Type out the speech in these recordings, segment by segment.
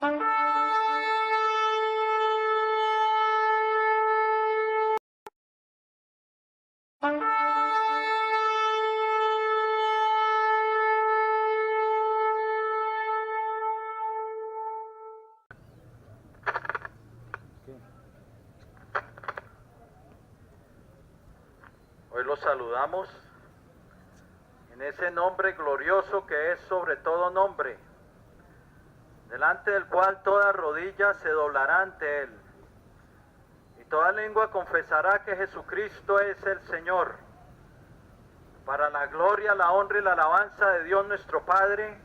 Hoy los saludamos en ese nombre glorioso que es sobre todo nombre, delante del cual toda rodilla se doblará ante él, y toda lengua confesará que Jesucristo es el Señor, para la gloria, la honra y la alabanza de Dios nuestro Padre,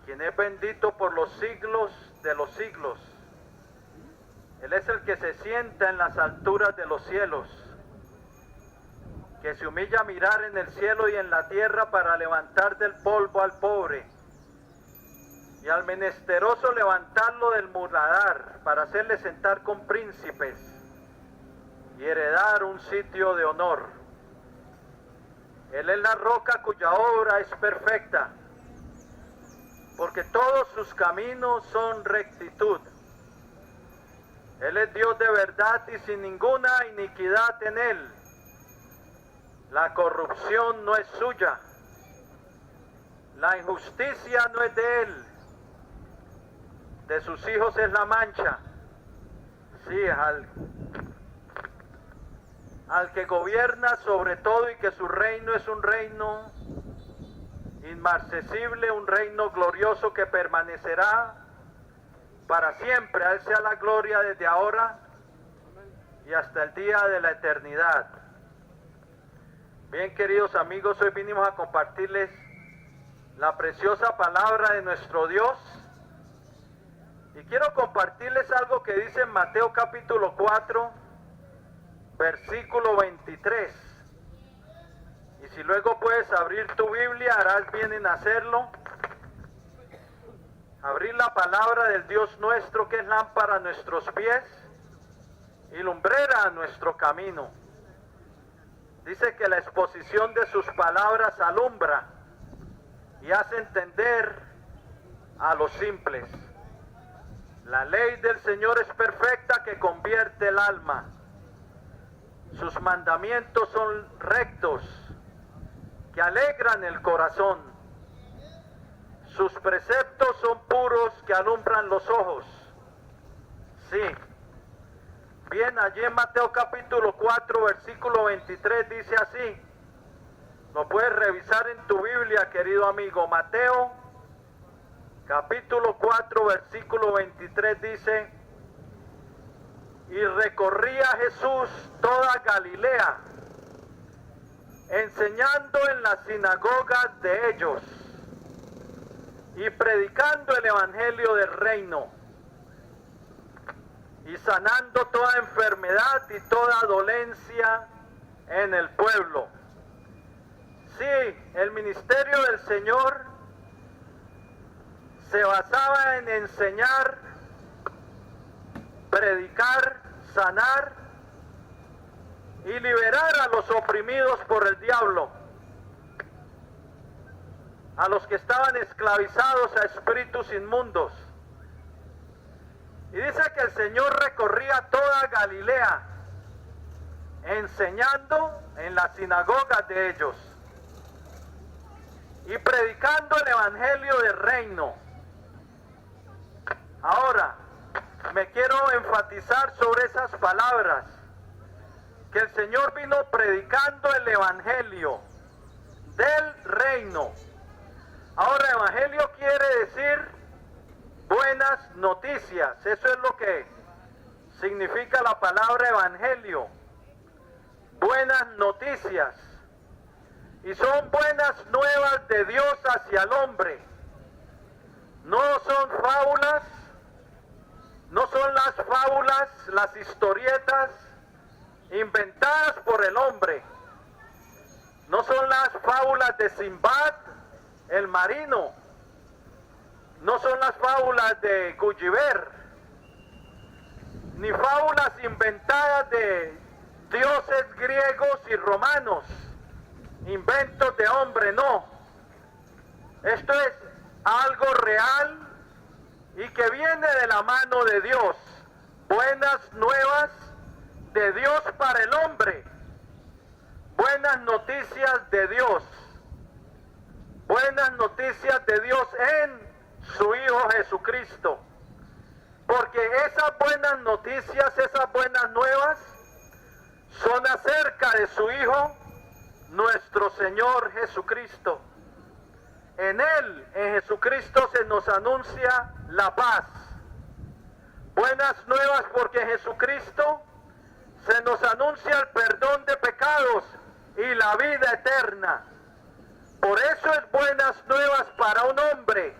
quien es bendito por los siglos de los siglos. Él es el que se sienta en las alturas de los cielos, que se humilla a mirar en el cielo y en la tierra para levantar del polvo al pobre y al menesteroso levantarlo del muladar para hacerle sentar con príncipes y heredar un sitio de honor. Él es la roca cuya obra es perfecta, porque todos sus caminos son rectitud. Él es Dios de verdad y sin ninguna iniquidad en él. La corrupción no es suya, la injusticia no es de él, de sus hijos es la mancha. Sí, al que gobierna sobre todo y que su reino es un reino inmarcesible, un reino glorioso que permanecerá para siempre. A él sea la gloria desde ahora y hasta el día de la eternidad. Bien, queridos amigos, hoy vinimos a compartirles la preciosa palabra de nuestro Dios. Y quiero compartirles algo que dice en Mateo capítulo 4, versículo 23. Y si luego puedes abrir tu Biblia, harás bien en hacerlo. Abrir la palabra del Dios nuestro, que es lámpara a nuestros pies y lumbrera a nuestro camino. Dice que la exposición de sus palabras alumbra y hace entender a los simples. La ley del Señor es perfecta, que convierte el alma. Sus mandamientos son rectos, que alegran el corazón. Sus preceptos son puros, que alumbran los ojos. Sí. Bien, allí en Mateo capítulo 4, versículo 23 dice así. Lo puedes revisar en tu Biblia, querido amigo. Mateo capítulo 4, versículo 23 dice: y recorría Jesús toda Galilea, enseñando en las sinagogas de ellos y predicando el evangelio del reino, y sanando toda enfermedad y toda dolencia en el pueblo. Sí, el ministerio del Señor se basaba en enseñar, predicar, sanar y liberar a los oprimidos por el diablo, a los que estaban esclavizados a espíritus inmundos. Y dice que el Señor recorría toda Galilea, enseñando en las sinagogas de ellos y predicando el evangelio del reino. Ahora, me quiero enfatizar sobre esas palabras, que el Señor vino predicando el evangelio del reino. Ahora, evangelio quiere decir buenas noticias. Eso es lo que significa la palabra evangelio. Buenas noticias. Y son buenas nuevas de Dios hacia el hombre. No son fábulas, no son las fábulas, las historietas inventadas por el hombre. No son las fábulas de Simbad, el marino. No son las fábulas de Gulliver, ni fábulas inventadas de dioses griegos y romanos, inventos de hombre, no. Esto es algo real y que viene de la mano de Dios. Buenas nuevas de Dios para el hombre. Buenas noticias de Dios. Buenas noticias de Dios en su Hijo Jesucristo. Porque esas buenas noticias, esas buenas nuevas, son acerca de su Hijo, nuestro Señor Jesucristo. En Él, en Jesucristo, se nos anuncia la paz. Buenas nuevas porque en Jesucristo se nos anuncia el perdón de pecados y la vida eterna. Por eso es buenas nuevas para un hombre,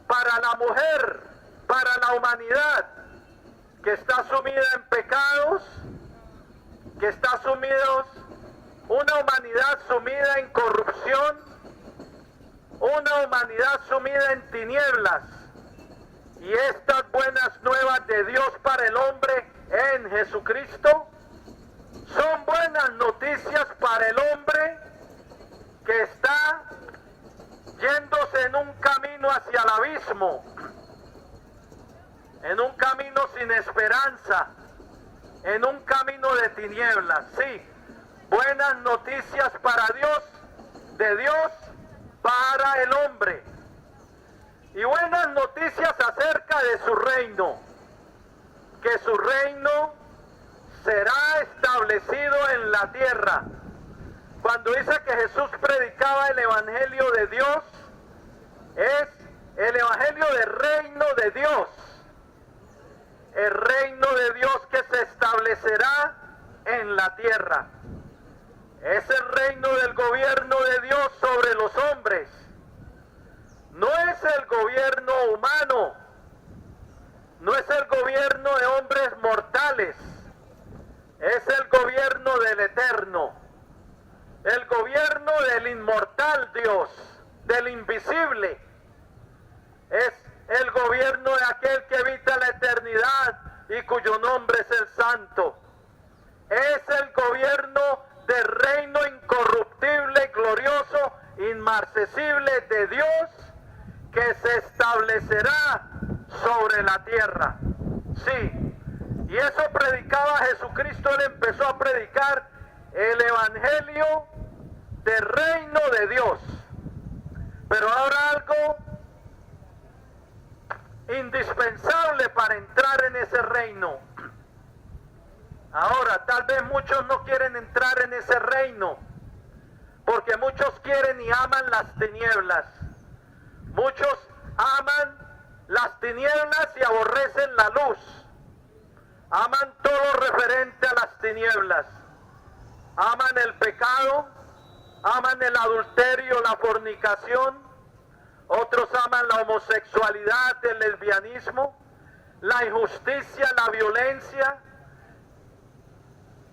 para la mujer, para la humanidad que está sumida en pecados, que está una humanidad sumida en corrupción, una humanidad sumida en tinieblas. Y estas buenas nuevas de Dios para el hombre en Jesucristo son buenas noticias para el hombre que está yéndose en un camino hacia el abismo, en un camino sin esperanza, en un camino de tinieblas. Sí, buenas noticias para Dios, de Dios para el hombre. Y buenas noticias acerca de su reino, que su reino será establecido en la tierra. Cuando dice que Jesús predicaba el evangelio de Dios, es el evangelio del reino de Dios. El reino de Dios que se establecerá en la tierra. Es el reino del gobierno de Dios sobre los hombres. No es el gobierno humano, no es el gobierno de hombres mortales, es el gobierno del eterno, el gobierno del inmortal Dios, del invisible. Es el gobierno de aquel que habita la eternidad y cuyo nombre es el Santo. Es el gobierno del reino incorruptible, glorioso, inmarcesible de Dios, que se establecerá sobre la tierra. Sí, y eso predicaba Jesucristo. Él empezó a predicar el evangelio del reino de Dios. Pero ahora algo indispensable para entrar en ese reino. Ahora, tal vez muchos no quieren entrar en ese reino, porque muchos quieren y aman las tinieblas. Muchos aman las tinieblas y aborrecen la luz. Aman todo referente a las tinieblas. Aman el pecado, aman el adulterio, la fornicación. Otros aman la homosexualidad, el lesbianismo, la injusticia, la violencia,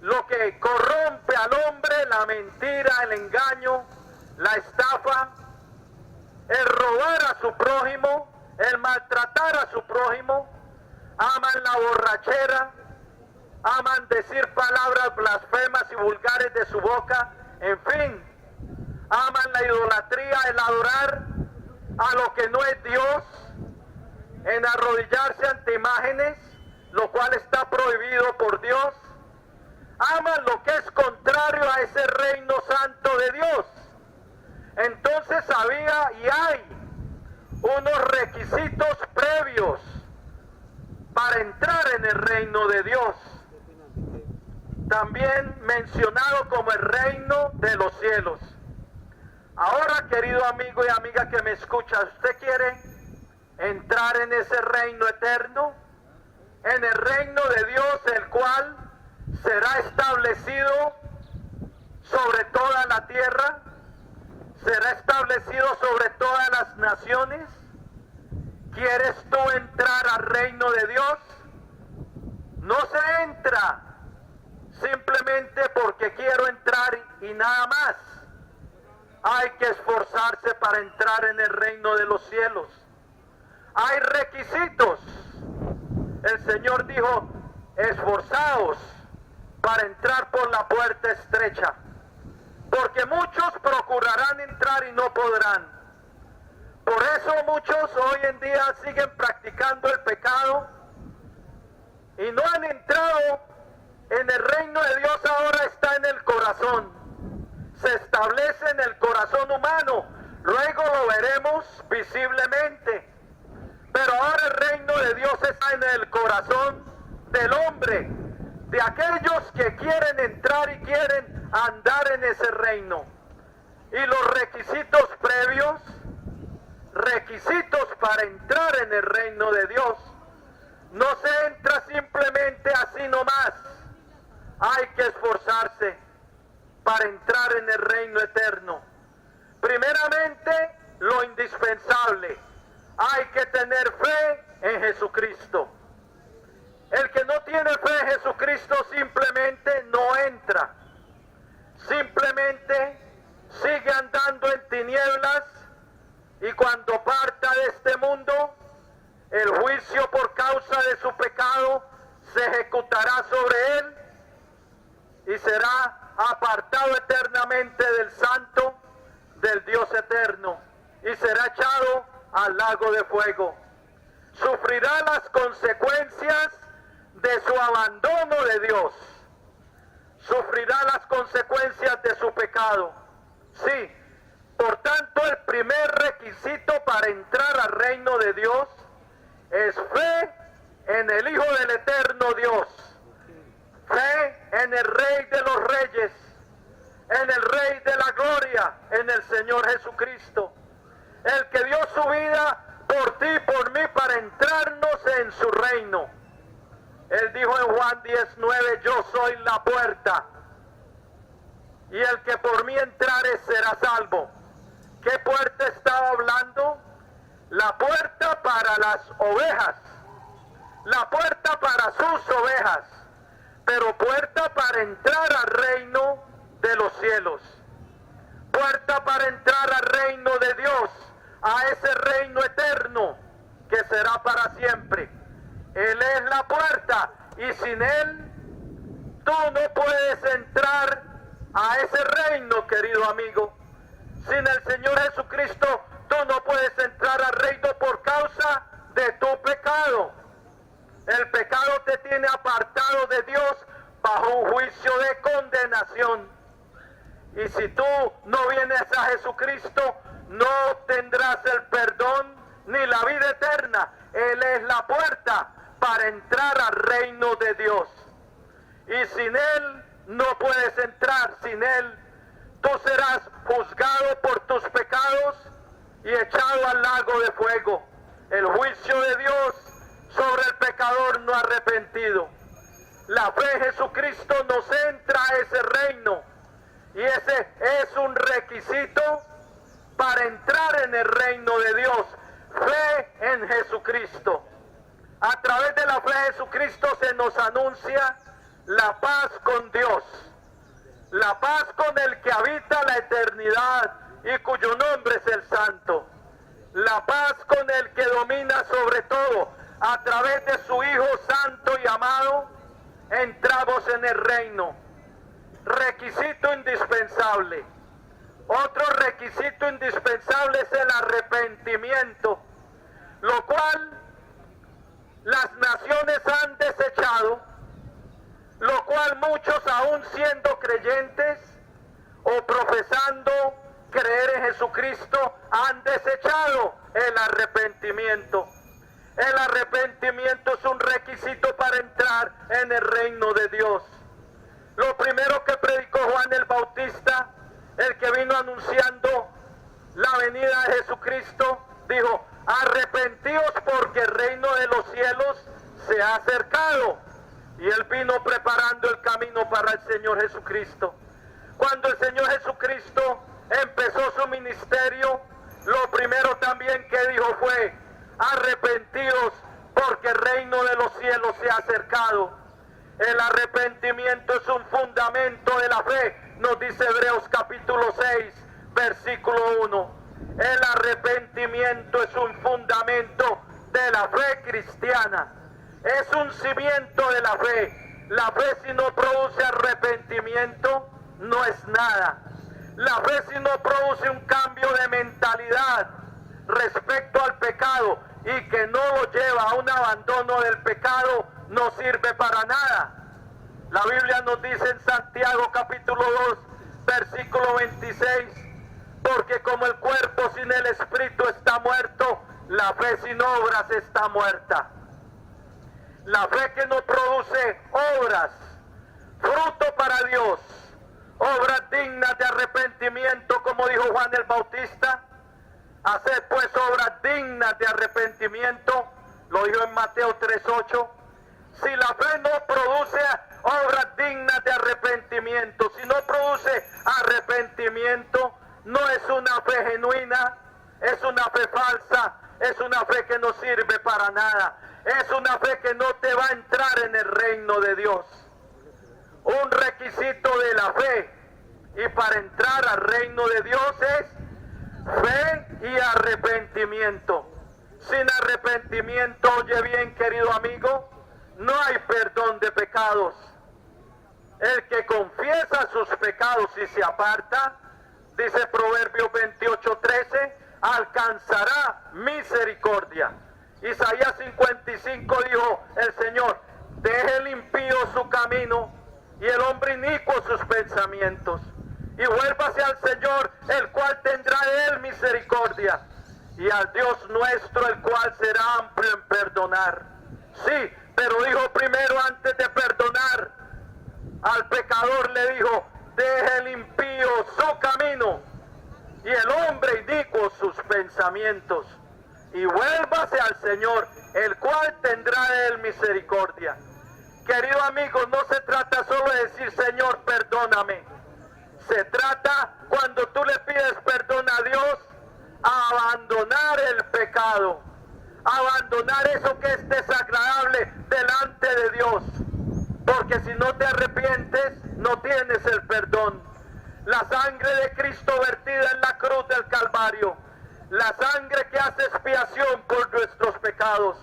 lo que corrompe al hombre, la mentira, el engaño, la estafa, el robar a su prójimo, el maltratar a su prójimo. Aman la borrachera, aman decir palabras blasfemas y vulgares de su boca, en fin, aman la idolatría, el adorar a lo que no es Dios, en arrodillarse ante imágenes, lo cual está prohibido por Dios. Aman lo que es contrario a ese reino santo de Dios. Entonces había y hay unos requisitos previos para entrar en el reino de Dios, también mencionado como el reino de los cielos. Ahora, querido amigo y amiga que me escucha, ¿usted quiere entrar en ese reino eterno? En el reino de Dios, el cual será establecido sobre toda la tierra, será establecido sobre todas las naciones. ¿Quieres tú entrar al reino de Dios? No se entra simplemente porque quiero entrar y nada más. Hay que esforzarse para entrar en el reino de los cielos. Hay requisitos. El Señor dijo, esforzaos para entrar por la puerta estrecha, porque muchos procurarán entrar y no podrán, Por eso muchos hoy en día siguen practicando el pecado y no han entrado en el reino de Dios. Ahora está en el corazón, se establece en el corazón humano, luego lo veremos visiblemente, pero ahora el reino de Dios está en el corazón del hombre, de aquellos que quieren entrar y quieren andar en ese reino. Y los requisitos previos, requisitos para entrar en el reino de Dios, no se entra simplemente así nomás. Hay que esforzarse para entrar en el reino eterno. Primeramente, lo indispensable, hay que tener fe en Jesucristo. El que no tiene fe en Jesucristo simplemente no entra, simplemente sigue andando en tinieblas, y cuando parta de este mundo, el juicio por causa de su pecado se ejecutará sobre él y será apartado eternamente del santo, del Dios eterno, y será echado al lago de fuego. Sufrirá las consecuencias de su abandono de Dios, sufrirá las consecuencias de su pecado. Sí, por tanto, el primer requisito para entrar al reino de Dios es fe en el Hijo del eterno Dios, fe en el Rey de los Reyes, en el Rey de la Gloria, en el Señor Jesucristo, el que dio su vida por ti y por mí para entrarnos en su reino. Él dijo en Juan 19, yo soy la puerta, y el que por mí entrare será salvo. ¿Qué puerta estaba hablando? La puerta para las ovejas, la puerta para sus ovejas, pero puerta para entrar al reino de los cielos, puerta para entrar al reino de Dios, a ese reino eterno que será para siempre. Él es la puerta, y sin Él tú no puedes entrar a ese reino, querido amigo. Sin el Señor Jesucristo tú no puedes entrar al reino por causa de tu pecado. El pecado te tiene apartado de Dios bajo un juicio de condenación. Y si tú no vienes a Jesucristo, no tendrás el perdón ni la vida eterna. Él es la puerta para entrar al reino de Dios. Y sin Él no puedes entrar. Sin Él tú serás juzgado por tus pecados y echado al lago de fuego. El juicio de Dios sobre el pecador no arrepentido. La fe en Jesucristo nos entra a ese reino, y ese es un requisito para entrar en el reino de Dios. Fe en Jesucristo. A través de la fe en Jesucristo se nos anuncia la paz con Dios, la paz con el que habita la eternidad y cuyo nombre es el Santo, la paz con el que domina sobre todo. A través de su Hijo Santo y amado entramos en el reino. Requisito indispensable. Otro requisito indispensable es el arrepentimiento, lo cual las naciones han desechado, lo cual muchos, aún siendo creyentes o profesando creer en Jesucristo, han desechado el arrepentimiento. El arrepentimiento es un requisito para entrar en el reino de Dios. Lo primero que predicó Juan el Bautista, el que vino anunciando la venida de Jesucristo, dijo: arrepentíos porque el reino de los cielos se ha acercado. Y él vino preparando el camino para el Señor Jesucristo. Cuando el Señor Jesucristo empezó su ministerio, lo primero también que dijo fue: arrepentíos porque el reino de los cielos se ha acercado. El arrepentimiento es un fundamento de la fe, nos dice Hebreos capítulo 6, versículo 1. El arrepentimiento es un fundamento de la fe cristiana. Es un cimiento de la fe. La fe, si no produce arrepentimiento, no es nada. La fe, si no produce un cambio de mentalidad respecto al pecado y que no lo lleva a un abandono del pecado, no sirve para nada. La Biblia nos dice en Santiago capítulo 2, versículo 26, porque como el cuerpo sin el espíritu está muerto, la fe sin obras está muerta. La fe que no produce obras, fruto para Dios, obras dignas de arrepentimiento, como dijo Juan el Bautista. Haced pues obras dignas de arrepentimiento, lo dijo en Mateo 3:8. Si la fe no produce obras dignas de arrepentimiento, si no produce arrepentimiento, no es una fe genuina, es una fe falsa, es una fe que no sirve para nada, es una fe que no te va a entrar en el reino de Dios. Un requisito de la fe y para entrar al reino de Dios es fe y arrepentimiento. Sin arrepentimiento, oye bien, querido amigo, no hay perdón de pecados. El que confiesa sus pecados y se aparta, dice Proverbios 28:13, alcanzará misericordia. Isaías 55 dijo el Señor, deje el impío su camino y el hombre inicuo sus pensamientos, y vuélvase al Señor, el cual tendrá de él misericordia, y al Dios nuestro, el cual será amplio en perdonar. Sí, pero dijo primero, antes de perdonar al pecador, le dijo, deje el impío su camino y el hombre inicuo sus pensamientos, y vuélvase al Señor, el cual tendrá de él misericordia. Querido amigo, no se trata solo de decir, Señor, perdóname. Se trata, cuando tú le pides perdón a Dios, a abandonar el pecado, abandonar eso que es desagradable delante de Dios, porque si no te arrepientes, no tienes el perdón. La sangre de Cristo vertida en la cruz del Calvario, la sangre que hace expiación por nuestros pecados,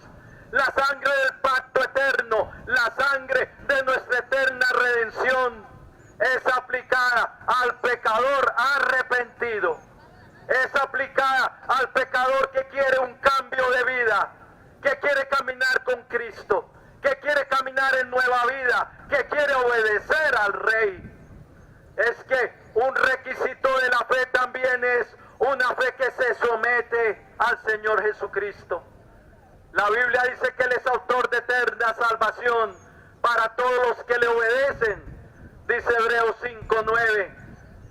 la sangre del pacto eterno, la sangre de nuestra eterna redención, es aplicada al pecador arrepentido, es aplicada al pecador que quiere un cambio de vida, que quiere caminar con Cristo, que quiere caminar en nueva vida, que quiere obedecer al Rey. Es que un requisito de la fe también es una fe que se somete al Señor Jesucristo. La Biblia dice que Él es autor de eterna salvación para todos los que le obedecen. Dice Hebreos 5:9.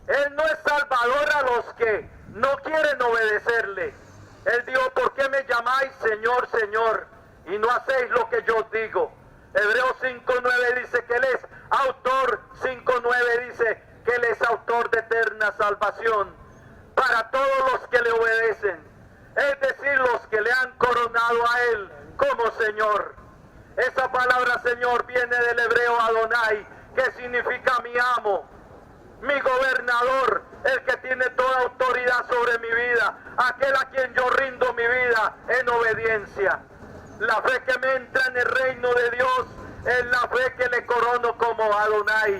Él no es salvador a los que no quieren obedecerle. Él dijo, ¿por qué me llamáis Señor, Señor, y no hacéis lo que yo os digo? Hebreos 5:9 dice que Él es autor, 5:9 dice que Él es autor de eterna salvación para todos los que le obedecen. Es decir, los que le han coronado a Él como Señor. Esa palabra Señor viene del hebreo Adonai, que significa mi amo, mi gobernador, el que tiene toda autoridad sobre mi vida, aquel a quien yo rindo mi vida en obediencia. La fe que me entra en el reino de Dios es la fe que le corono como Adonai,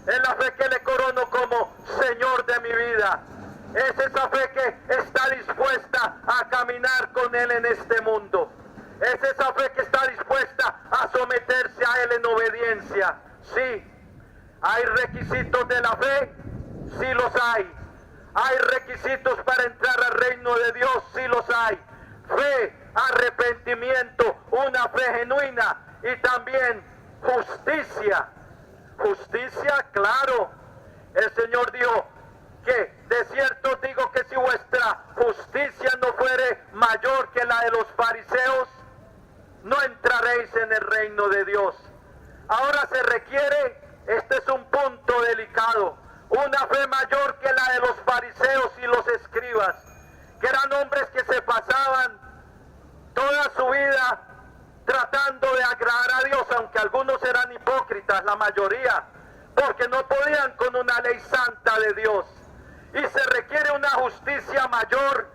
es la fe que le corono como Señor de mi vida. Es esa fe que está dispuesta a caminar con Él en este mundo. Es esa fe que está dispuesta a someterse a Él en obediencia. Sí, hay requisitos de la fe, sí los hay. Hay requisitos para entrar al reino de Dios, sí los hay. Fe, arrepentimiento, una fe genuina y también justicia. Justicia, claro. El Señor dijo que de cierto digo que si vuestra justicia no fuere mayor que la de los fariseos, no entraréis en el reino de Dios. Ahora se requiere, este es un punto delicado, una fe mayor que la de los fariseos y los escribas, que eran hombres que se pasaban toda su vida tratando de agradar a Dios, aunque algunos eran hipócritas, la mayoría, porque no podían con una ley santa de Dios. Y se requiere una justicia mayor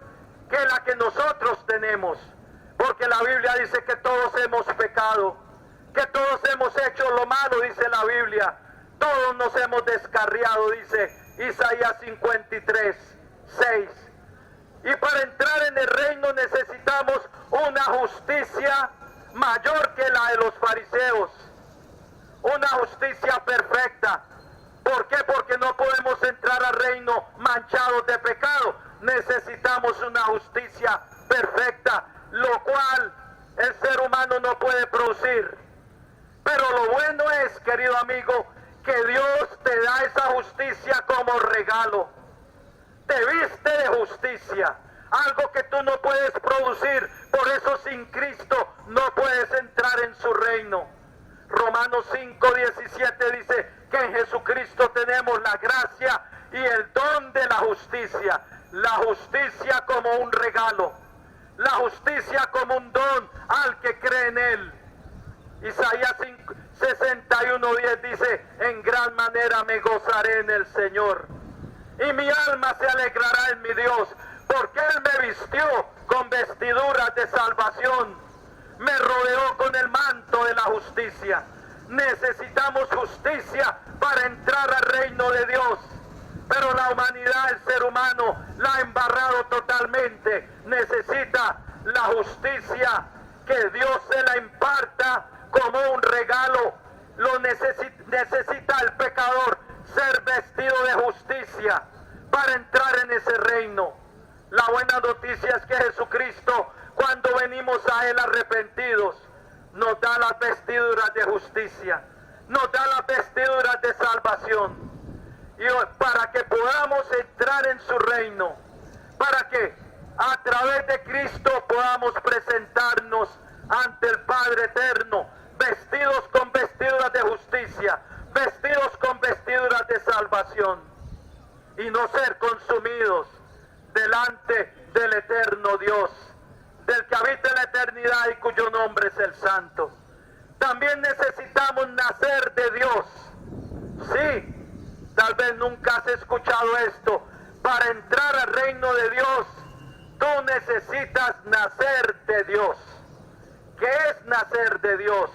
que la que nosotros tenemos, porque la Biblia dice que todos hemos pecado, que todos hemos hecho lo malo, dice la Biblia, todos nos hemos descarriado, dice Isaías 53:6. Y para entrar en el reino necesitamos una justicia mayor que la de los fariseos. Una justicia perfecta. ¿Por qué? Porque no podemos entrar al reino manchados de pecado. Necesitamos una justicia perfecta, lo cual el ser humano no puede producir. Pero lo bueno es, querido amigo, que Dios te da esa justicia como regalo. Te viste de justicia, algo que tú no puedes producir. Por eso sin Cristo no puedes entrar en su reino. Romanos 5:17 dice que en Jesucristo tenemos la gracia y el don de la justicia. La justicia como un regalo, la justicia como un don al que cree en Él. Isaías 61:10 dice, en gran manera me gozaré en el Señor, y mi alma se alegrará en mi Dios, porque Él me vistió con vestiduras de salvación, me rodeó con el manto de la justicia. Necesitamos justicia para entrar al reino de Dios. Pero la humanidad, el ser humano, la ha embarrado totalmente. Necesita la justicia, que Dios se la imparta como un regalo. Lo necesita el pecador ser vestido de justicia para entrar en ese reino. La buena noticia es que Jesucristo, cuando venimos a Él arrepentidos, nos da las vestiduras de justicia, nos da las vestiduras de salvación. Y para que podamos entrar en su reino, para que a través de Cristo podamos presentarnos ante el Padre eterno, vestidos con vestiduras de justicia, vestidos con vestiduras de salvación, y no ser consumidos delante del eterno Dios, del que habita en la eternidad y cuyo nombre es el Santo. También necesitamos nacer de Dios. Sí. Tal vez nunca has escuchado esto. Para entrar al reino de Dios, tú necesitas nacer de Dios. ¿Qué es nacer de Dios?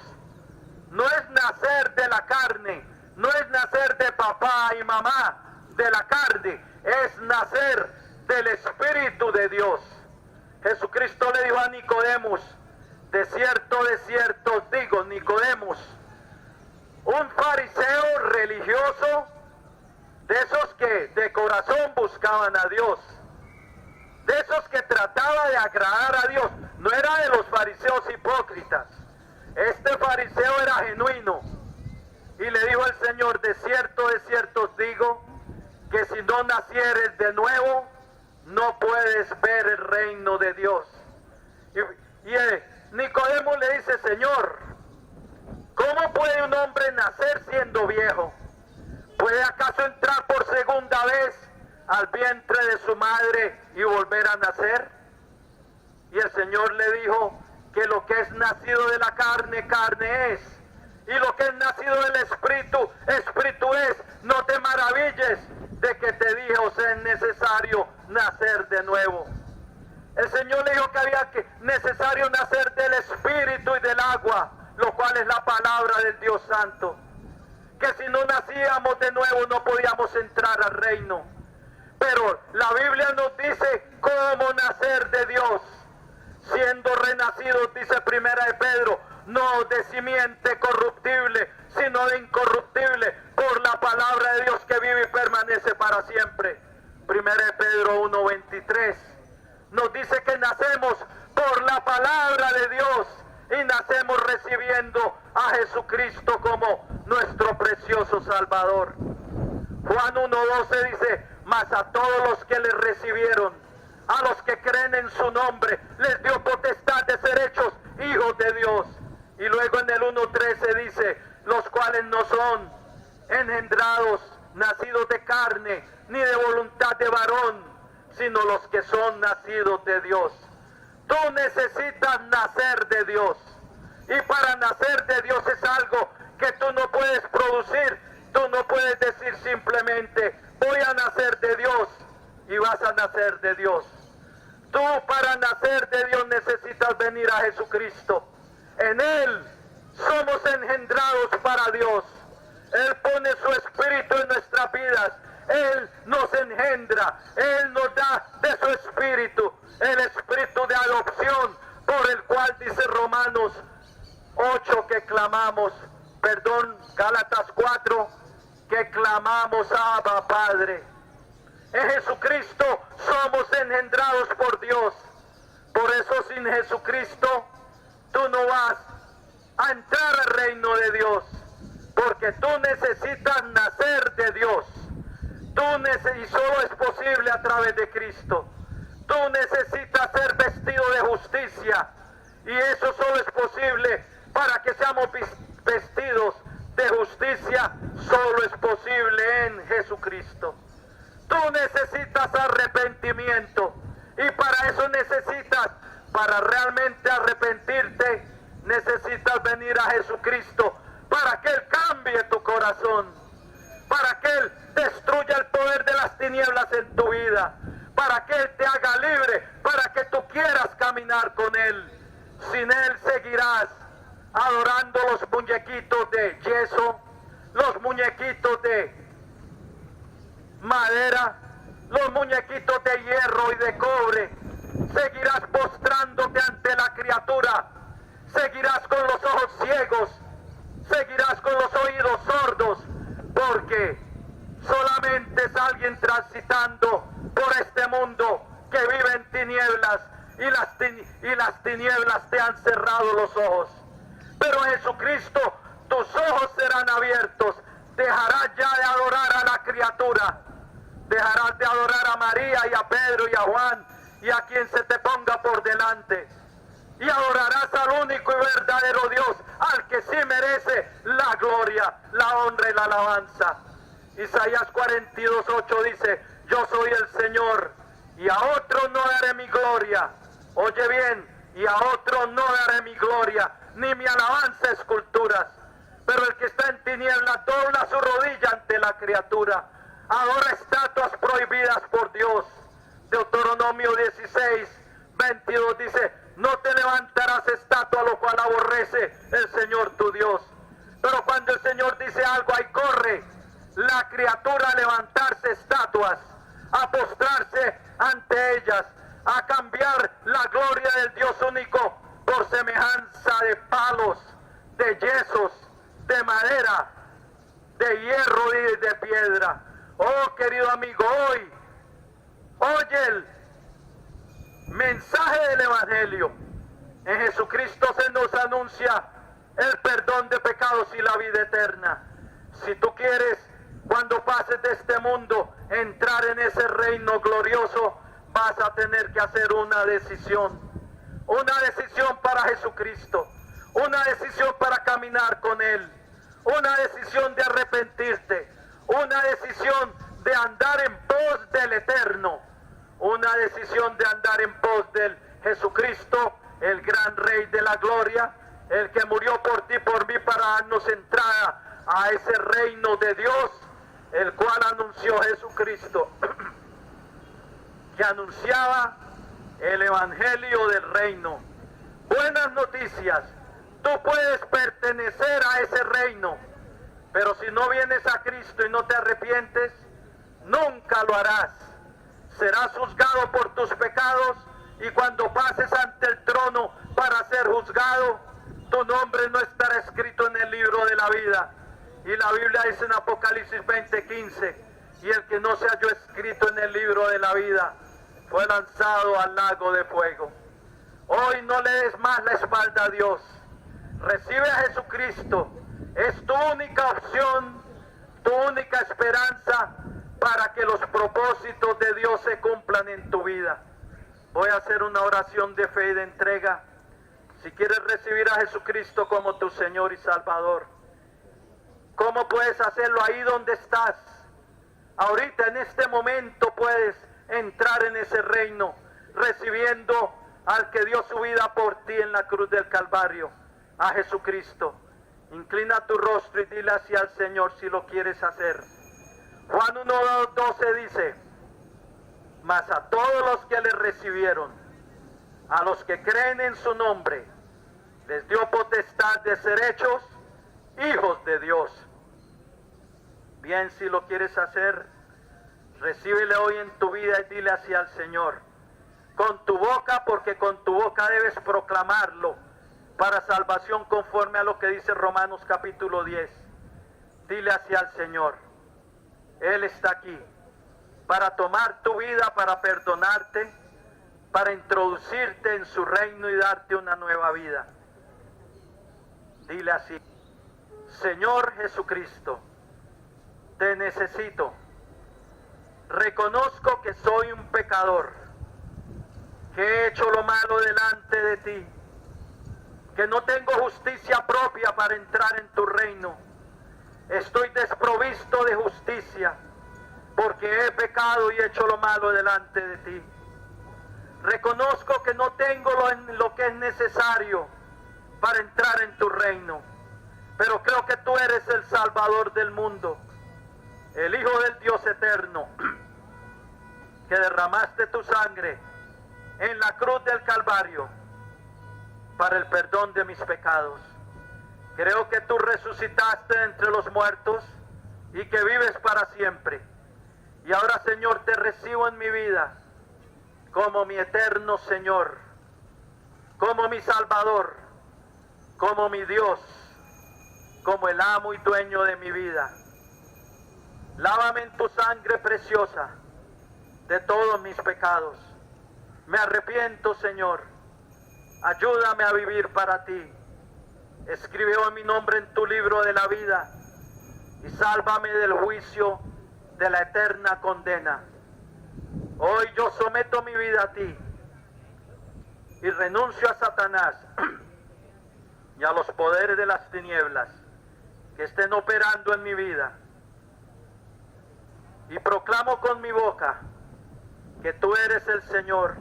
No es nacer de la carne, no es nacer de papá y mamá de la carne, es nacer del Espíritu de Dios. Jesucristo le dijo a Nicodemos, de cierto os digo, Nicodemos, un fariseo religioso, de esos que de corazón buscaban a Dios, de esos que trataba de agradar a Dios, no era de los fariseos hipócritas. Este fariseo era genuino y le dijo al Señor, de cierto os digo, que si no nacieres de nuevo, no puedes ver el reino de Dios. Y Nicodemo le dice, Señor, ¿cómo puede un hombre nacer siendo viejo? ¿Puede acaso entrar por segunda vez al vientre de su madre y volver a nacer? Y el Señor le dijo que lo que es nacido de la carne, carne es. Y lo que es nacido del Espíritu, Espíritu es. No te maravilles de que te dije, os es necesario nacer de nuevo. El Señor le dijo que había necesario nacer del Espíritu y del agua, lo cual es la palabra del Dios Santo. Que si no nacíamos de nuevo no podíamos entrar al reino. Pero la Biblia nos dice cómo nacer de Dios, siendo renacidos, dice Primera de Pedro, no de simiente corruptible, sino de incorruptible, por la palabra de Dios que vive y permanece para siempre. Primera de Pedro 1:23 nos dice que nacemos por la palabra de Dios y nacemos recibiendo a Jesucristo como nuestro precioso Salvador. Juan 1:12 dice, mas a todos los que le recibieron, a los que creen en su nombre, les dio potestad de ser hechos hijos de Dios. Y luego en el 1:13 dice, los cuales no son engendrados, nacidos de carne, ni de voluntad de varón, sino los que son nacidos de Dios. Tú necesitas nacer de Dios. Y para nacer de Dios es algo que tú no puedes producir. Tú no puedes decir simplemente, voy a nacer de Dios y vas a nacer de Dios. Tú para nacer de Dios necesitas venir a Jesucristo. En Él somos engendrados para Dios. Él pone su espíritu en nuestras vidas. Él nos engendra, Él nos da de su espíritu, el espíritu de adopción, por el cual dice Romanos 8 que clamamos, Gálatas 4, que clamamos Abba Padre. En Jesucristo somos engendrados por Dios. Por eso sin Jesucristo tú no vas a entrar al reino de Dios, porque tú necesitas nacer de Dios. Y solo es posible a través de Cristo. Tú necesitas ser vestido de justicia, y eso solo es posible para que seamos vestidos de justicia, solo es posible en Jesucristo. Tú necesitas arrepentimiento, y para eso para realmente arrepentirte, necesitas venir a Jesucristo, para que Él cambie tu corazón, para que Él destruya el poder de las tinieblas en tu vida, para que Él te haga libre, para que tú quieras caminar con Él. Sin Él seguirás adorando los muñequitos de yeso, los muñequitos de madera, los muñequitos de hierro y de cobre. Seguirás postrándote ante la criatura, seguirás con los ojos ciegos, seguirás con los oídos sordos, porque solamente es alguien transitando por este mundo que vive en tinieblas, y las tinieblas te han cerrado los ojos. Pero Jesucristo, tus ojos serán abiertos. Dejarás ya de adorar a la criatura, dejarás de adorar a María y a Pedro y a Juan y a quien se te ponga por delante, y adorarás al único y verdadero Dios, al que sí merece la gloria, la honra y la alabanza. Isaías 42:8 dice: yo soy el Señor, y a otro no daré mi gloria. Oye bien, y a otro no daré mi gloria, ni mi alabanza esculturas. Pero el que está en tinieblas dobla su rodilla ante la criatura, adora estatuas prohibidas por Dios. Deuteronomio 16:22 dice: no te levantarás estatua, lo cual aborrece el Señor tu Dios. Pero cuando el Señor dice algo, ahí corre la criatura a levantarse estatuas, a postrarse ante ellas, a cambiar la gloria del Dios único por semejanza de palos, de yesos, de madera, de hierro y de piedra. Oh, querido amigo, hoy oye el mensaje del Evangelio. En Jesucristo se nos anuncia el perdón de pecados y la vida eterna. Si tú quieres, cuando pases de este mundo, entrar en ese reino glorioso, vas a tener que hacer una decisión para Jesucristo, una decisión para caminar con Él, una decisión de arrepentirte, una decisión de andar en pos del Eterno, una decisión de andar en pos del Jesucristo, el gran Rey de la gloria, el que murió por ti y por mí para darnos entrada a ese reino de Dios, el cual anunció Jesucristo, que anunciaba el Evangelio del reino. Buenas noticias, tú puedes pertenecer a ese reino, pero si no vienes a Cristo y no te arrepientes, nunca lo harás. Serás juzgado por tus pecados, y cuando pases ante el trono para ser juzgado, tu nombre no estará escrito en el libro de la vida. Y la Biblia dice en Apocalipsis 20:15, y el que no se halló escrito en el libro de la vida fue lanzado al lago de fuego. Hoy no le des más la espalda a Dios. Recibe a Jesucristo. Es tu única opción, tu única esperanza para que los propósitos de Dios se cumplan en tu vida. Voy a hacer una oración de fe y de entrega. Si quieres recibir a Jesucristo como tu Señor y Salvador, ¿cómo puedes hacerlo? Ahí donde estás. Ahorita, en este momento, puedes entrar en ese reino, recibiendo al que dio su vida por ti en la cruz del Calvario, a Jesucristo. Inclina tu rostro y dile así al Señor si lo quieres hacer. Juan 1:12 dice: mas a todos los que le recibieron, a los que creen en su nombre, les dio potestad de ser hechos hijos de Dios. Bien, si lo quieres hacer, Recíbele hoy en tu vida y dile así al Señor. Con tu boca, porque con tu boca debes proclamarlo para salvación conforme a lo que dice Romanos capítulo 10. Dile así al Señor. Él está aquí para tomar tu vida, para perdonarte, para introducirte en su reino y darte una nueva vida. Dile así. Señor Jesucristo, te necesito. Reconozco que soy un pecador, que he hecho lo malo delante de ti, que no tengo justicia propia para entrar en tu reino. Estoy desprovisto de justicia, porque he pecado y he hecho lo malo delante de ti. Reconozco que no tengo lo que es necesario para entrar en tu reino, pero creo que tú eres el Salvador del mundo, el Hijo del Dios eterno, que derramaste tu sangre en la cruz del Calvario para el perdón de mis pecados. Creo que tú resucitaste entre los muertos y que vives para siempre. Y ahora, Señor, te recibo en mi vida como mi eterno Señor, como mi Salvador, como mi Dios, como el amo y dueño de mi vida. Lávame en tu sangre preciosa de todos mis pecados. Me arrepiento, Señor. Ayúdame a vivir para ti. Escribe hoy mi nombre en tu libro de la vida y sálvame del juicio de la eterna condena. Hoy yo someto mi vida a ti y renuncio a Satanás y a los poderes de las tinieblas que estén operando en mi vida. Y proclamo con mi boca que tú eres el Señor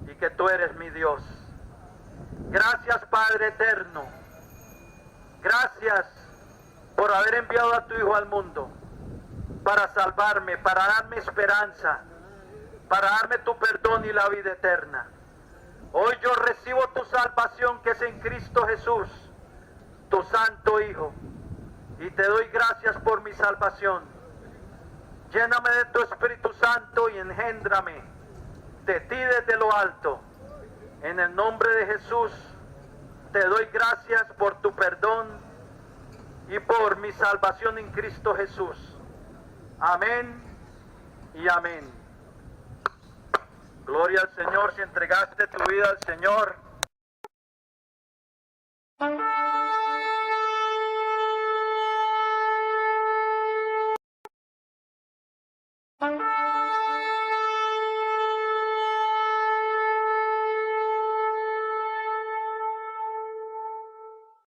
y que tú eres mi Dios. Gracias, Padre eterno. Gracias por haber enviado a tu Hijo al mundo para salvarme, para darme esperanza, para darme tu perdón y la vida eterna. Hoy yo recibo tu salvación que es en Cristo Jesús, tu Santo Hijo, y te doy gracias por mi salvación. Lléname de tu Espíritu Santo y engéndrame de ti desde lo alto. En el nombre de Jesús te doy gracias por tu perdón y por mi salvación en Cristo Jesús. Amén y amén. Gloria al Señor. Si entregaste tu vida al Señor,